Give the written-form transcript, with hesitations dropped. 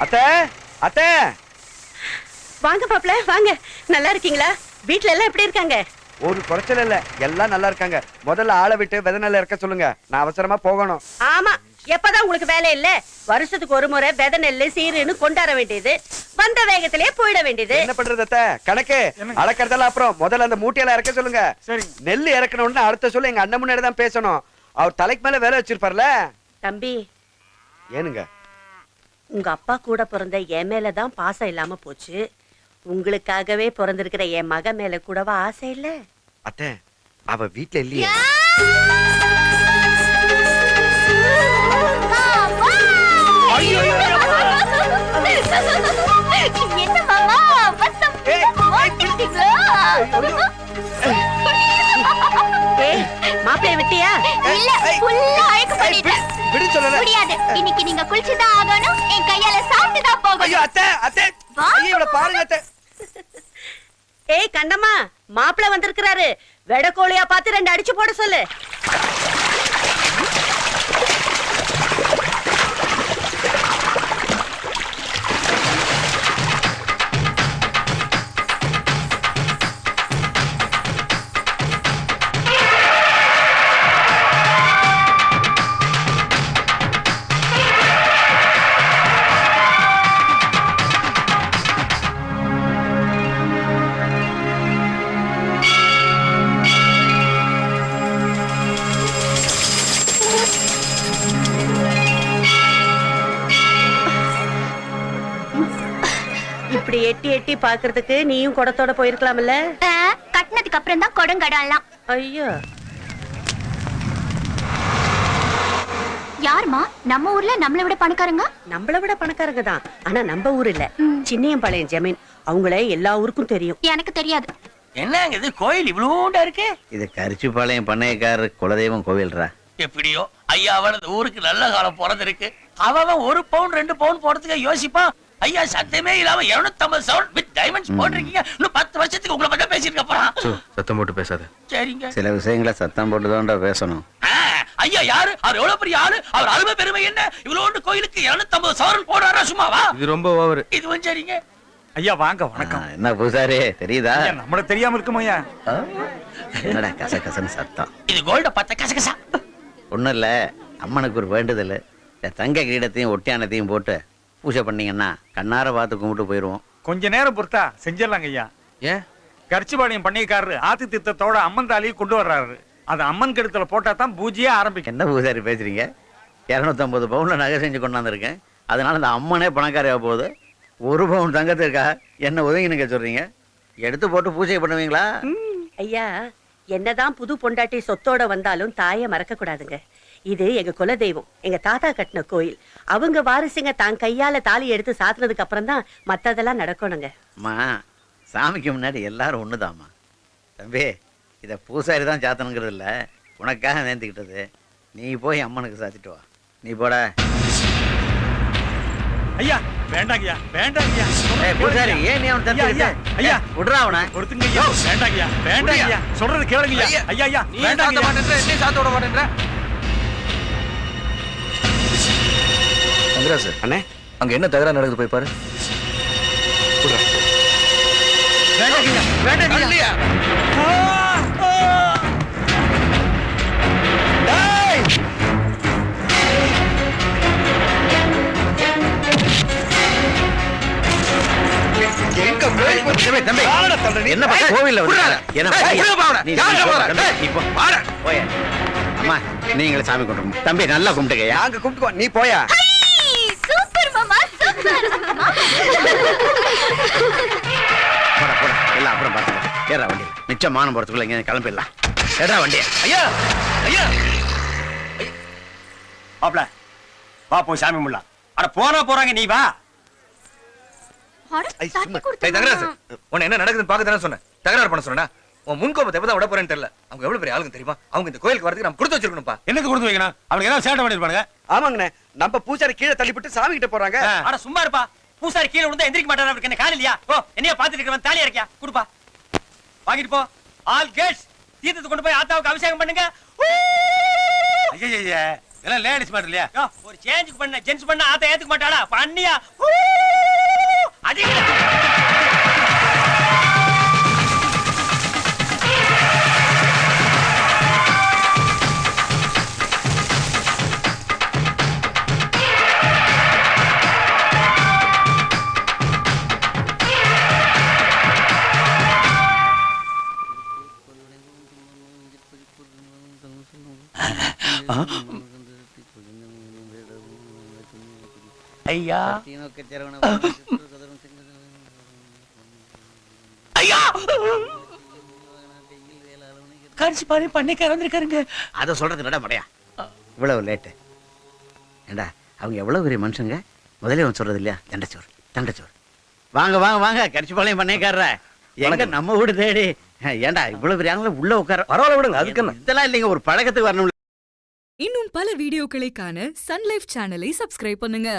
அத்தை அத்தை வாங்க மாப்ள வாங்க. நல்லா இருக்கீங்களா? வீட்ல எல்லாம் எப்படி இருக்காங்க? ஒரு குறைச்சல் இல்ல, எல்லாம் நல்லா இருக்காங்க. முதல்ல ஆளை விட்டு விதை நெல்ல இறக்க சொல்லுங்க, நான் அவசரமா போகணும். ஆமா, எப்பதான் உங்களுக்கு வேலை இல்ல? வருஷத்துக்கு ஒரு முறை விதை நெல்லு சீருன்னு கொண்டாட வேண்டியது, வந்த வேகத்திலேயே போயிட வேண்டியது. என்ன பண்றது அத்தை? கணக்கு அளக்கறதெல்லாம் அப்புறம் முதல்ல அந்த மூட்டையில இறக்க சொல்லுங்க. நெல்லு இறக்கணும்னு அடுத்த சொல்ல எங்க அண்ணன் முன்னாடி தான் பேசணும். அவர் தலைக்கு மேல வேலை வச்சிருப்பார்ல. தம்பி ஏனுங்க? உங்க அப்பா கூட பிறந்த என் மேலதான் பாசம் இல்லாம போச்சு. உங்களுக்காகவே பிறந்திருக்கிற என் மக மேல கூடவா ஆசை இல்ல? அத்தை அவ வீட்டுல இல்லையா? மாப்பிளைய விட்டியா? இல்ல, ஃபுல்லா அழுக்கு பண்ணிட்டேன். முடியாது, இன்னைக்கு நீங்க குளிச்சுதான் ஆகணும். என் கையால சாப்பிட்டுதான் போகணும். ஐயோ அத்தை அத்தை, இவள பாருங்க அத்தை. ஏய் கண்டம்மா, மாப்பிள வந்திருக்கிறாரு. வெடக்கோழியா பார்த்து 2 அடிச்சு போட சொல்லு. இப்படி எட்டி எட்டி பாக்குறதுக்கு நீயும் குடத்தோட போயிருக்கலாம்ல. கட்டினதுக்கு அப்புறம் தான் குடங்கடலாம். ஐயோ, யாருமா நம்ம ஊர்ல நம்மளை விட பணக்காரங்க? நம்மள விட பணக்காரங்க தான், ஆனா நம்ம ஊர் இல்ல, சின்னியம்பாளையம் ஜமீன். அவங்கள எல்லா ஊருக்கும் தெரியும். எனக்கு தெரியாது. என்னங்க இது கோயில் இவ்வளவுண்டா இருக்கு? இது கரிச்சிபாளையம் பண்ணையக்காரர் குலதெய்வம் கோவில்ரா. எப்படியோ ஐயா அவனது ஊருக்கு நல்ல காலம் பிறந்திருக்கு. அவன் 1 பவுன் 2 பவுன் போறதுக்கு யோசிப்பான். ஐயா சத்தமே இல்லாம 250 சவுண்ட் வித் டைமண்ட்ஸ் போட்டிருக்கீங்க. இன்னும் 10 வருஷத்துக்கு உங்களை பத்தி பேசிட்டு போறான். சத்தம் போட்டு பேசாத. சரிங்க. சில விஷயங்களை சத்தம் போட்டு தான்டா பேசணும். ஐயா யாரு அவர்? எவ்வளவு பெரிய ஆளு அவர்? அருமை பெருமை என்ன? இவ்வளவு கோயிலுக்கு 250 சவரன் போடுறாரா சும்மாவா? இது ரொம்ப ஓவர். இதுவும் சரிங்க. ஐயா வாங்க, வணக்கம். என்ன பூசாரி தெரியுதா? நம்மள தெரியாம இருக்குமையா? என்னடா கசகசன்னு சத்தம்? இது கோல்ட பார்த்த கசகசா. ஒண்ணும் இல்ல, அம்மனுக்கு ஒரு வேண்டுதல். தங்க கிரீடத்தையும் ஒட்டியானத்தையும் போட்டு பூஜை பண்ணீங்கன்னா கண்ணார பார்த்து கும்பிட்டு போயிருவோம். கொஞ்ச நேரம் பொறுத்தா செஞ்சிடலாங்க ஐயா. ஏன்? கரிச்சிபாளையம் பண்ணையக்காரரு ஆத்தி திட்டத்தோட அம்மன் தாலியை கொண்டு வர்றாரு. அது அம்மன் கழுத்துல போட்டா தான் பூஜையே ஆரம்பிக்கும். என்ன பூசாரி பேசுறீங்க? 250 பவுன்ல நகை செஞ்சு கொண்டாந்துருக்கேன். அதனால இந்த அம்மனே பணக்காரியா போகுது. 1 பவுன் தங்கத்திற்கா என்ன ஒதுங்கினுங்க சொல்றீங்க? எடுத்து போட்டு பூஜை பண்ணுவீங்களா? ஐயா, என்னதான் புது பொண்டாட்டி சொத்தோட வந்தாலும் தாயை மறக்க கூடாதுங்க. இது எங்க குலதெய்வம், எங்க தாத்தா கட்டின கோயில். அவங்க வாரிசுங்க தான் கையால தாலி எடுத்து சாத்துனதுக்கு அப்புறம் தான் மத்ததெல்லாம் நடக்கணுங்க. அம்மா, சாமிக்கு முன்னாடி எல்லாரும் ஒண்ணுதாம்மா. தம்பி, இதை பூசாரி தான் சாத்தணுங்கிறது இல்ல, உனக்காக நேர்ந்துக்கிட்டது. நீ போய் அம்மனுக்கு சாத்திட்டு வா. நீ போட. ஐயா வேண்டாங்கய்யா, வேண்டாங்கய்யா. பூசாரி ஏன் நீ அவன் தடுத்துக்கிட்ட? ஐயா விடுறா அவனை. கொடுத்துங்க ஐயா. வேண்டாங்கய்யா, வேண்டாங்கய்யா. சொல்றது கேளுங்கய்யா. ஐயா ஐயா வேண்டாங்க. என்ன சாத்த விட மாட்டேன்ற? மங்கராசு அண்ணே, அங்க என்ன தகராறு நடக்குது போய் பாரு. வேண்டாங்கய்யா, வேண்டாங்கய்யா. என்ன கோவில்ல அம்மா, நீங்களே சாமி கும்பிட்டு தம்பி நல்லா கும்பிட்டுக்க. நாங்க கும்பிட்டுக்கோ, நீ போயா. சூப்பர் மாமா, சூப்பர். போடா போடா, எல்லாம் அப்புறம் பார்த்துக்கலாம். ஏறா வண்டி, மிச்சம் மானம் போறதுக்குள்ள இங்க கிளம்பிடலாம். ஏடா வண்டியா. ஐயா ஐயா மாப்ள வா, போய் சாமி முல்லாம். அட போறாங்க, நீ வா. தகராசு உன்னை என்ன நடக்குதுன்னு பார்க்க தானே சொன்னேன். தகராறு பண்ண சொன்னா உன் முன்கோபத்தை எப்பதான் விட போறேன்னு தெரியல. அவங்க எவ்வளவு பெரிய ஆளுங்க தெரியுமா? அவங்க இந்த கோயிலுக்கு வரதுக்கு நம்ம கொடுத்து வச்சிருக்கணும்ப்பா. என்னது கொடுத்து வைக்கணும்? அவனுக்கு ஏதாவது சேட்டை பண்ணிருப்பானுங்க. ஆமாங்கண்ணே, நம்ம பூசாரி கீழே தள்ளிவிட்டு சாமி கிட்ட போறாங்க. அட சும்மா இருப்பா. பூசாரி கீழே விழுந்தா எந்திரிக்க மாட்டாரு. அவருக்கு என்ன கால் இல்லையா? ஓ, என்னைய பாத்துட்டு இருக்கவன் தாலியா இருக்கியா? குடுப்பா, வாங்கிட்டு போ. ஆல் கேட்ஸ் தீர்த்தத்தை கொண்டு போய் ஆத்தாவுக்கு அபிஷேகம் பண்ணுங்க. ஐயா எல்லாம் லேடிஸ் மேட்டர் இல்லையா? ஒரு சேஞ்ச் பண்ண ஜென்ஸ் பண்ண ஆத்த ஏத்துக்க மாட்டாளா பண்ணியா அதிக ஐயா ஐயா கரிசி பாரு பண்ணைக்கார வந்திருக்காருங்க. அதை சொல்றது நட மடையா இவ்வளவு லேட்டு ஏண்டா அவங்க எவ்வளவு பெரிய மனுஷங்க முதலே அவன் சொல்றது இல்லையா தண்டச்சோறு வாங்க வாங்க வாங்க கரிசிப்பாளையம் பண்ணைக்காரர எங்க நம்ம வீடு தேடி ஏண்டா இவ்வளவு பெரிய ஆளுங்க உள்ள உட்கார பரவாயில்ல விடுங்க அதுக்கு என்ன இதெல்லாம் இல்லைங்க ஒரு பழக்கத்துக்கு வரணும் இன்னும் பல வீடியோக்களை காண சன் லைஃப் சேனலை சப்ஸ்கிரைப் பண்ணுங்க.